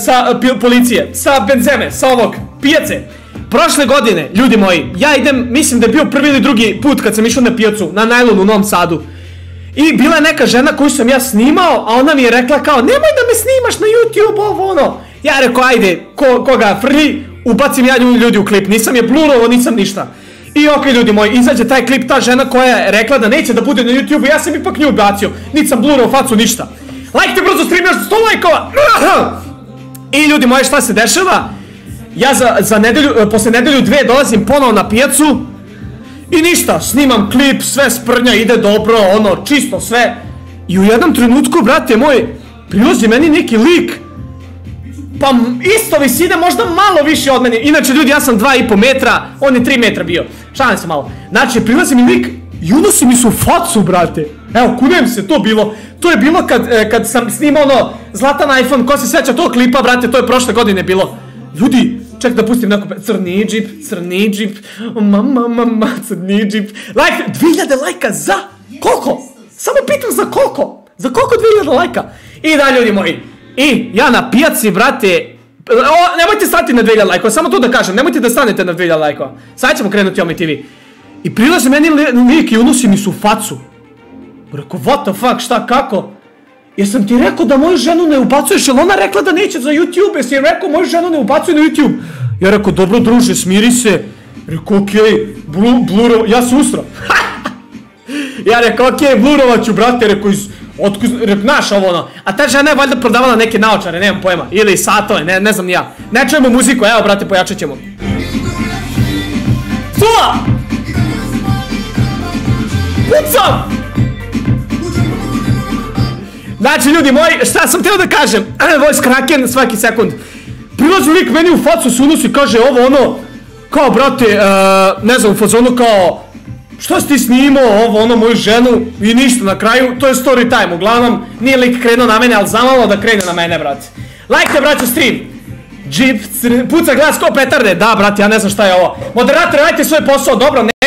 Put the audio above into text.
sa policije, sa benzeme, sa ovog, pijace. Prošle godine, ljudi moji, ja idem, mislim da je bio prvi ili drugi put kad sam išao na pijacu, na Najlonu u Novom Sadu. I bila je neka žena koju sam ja snimao, a ona mi je rekla kao, nemoj da me snimaš na YouTube, ovo ono. Ja rekao, ajde, koga frlji, ubacim ja ljudi u klip, nisam je blurovo, nisam ništa. I okej, ljudi moji, izađe taj klip, ta žena koja je rekla da neće da bude na YouTube, ja sam ipak nju ubacio, niti sam blurovo facu, ništa. Lajkite brzo stream, još 100 lajkova! I ljudi moji, šta se dešava? Ja posle nedelju dve dolazim ponovo na pijacu i ništa, snimam klip, sve sprnja, ide dobro, ono, čisto sve. I u jednom trenutku, brate moj, prilazi meni neki lik, pa isto visine, možda malo više od mene. Inače, ljudi, ja sam 2,5 metra, on je 3 metra bio. Šalim se malo. Znači, prilazi mi lik i unosi mi se u facu, brate. Evo, kunem se, to bilo. To je bilo kad sam snimao ono zlatan iPhone, ko se sjeća tog klipa, brate, to je prošle godine bilo. Ljudi, ček da pustim neko, crni džip, mama, crni džip. Lajk, 2000 lajka za koliko? Samo pitam za koliko? Za koliko 2000 lajka? I da, ljudi moji, i ja na pijaci, brate, nemojte stati na 2000 lajkova, samo to da kažem, nemojte da stanete na 2000 lajkova. Sad ćemo krenuti Omi TV. I prilazi meni lik i unosi mi se u facu. Rekao, what the fuck, šta, kako? Jesam ti rekao da moju ženu ne ubacuješ, jer ona rekla da neće za YouTube, jesi je rekao moju ženu ne ubacuj na YouTube. Ja rekao, dobro druže, smiri se. Rekao, okej, blurova, ja se usram. Ja rekao, okej, blurova ću, brate, rekao, naš ovo ono. A ta žena je valjda prodavala neke naočare, nemam pojma, ili satove, ne znam ni ja. Ne čujemo muziku, evo, brate, pojačat ćemo. Sula! Pucam! Znači, ljudi moji, šta sam htio da kažem? Voice Kraken svaki sekund. Prilazi lik meni u facu, se unosi i kaže ovo ono, kao brate, ne znam, u fazonu kao, šta si ti snimao, ovo ono, moju ženu i ništa na kraju, to je story time, uglavnom, nije lik krenuo na mene, ali zamalo da krene na mene, brate. Lajkite, braćo, stream. Džip, puca glas kao petarde, da, brate, ja ne znam šta je ovo. Moderator, radite svoj posao, dobro, ne.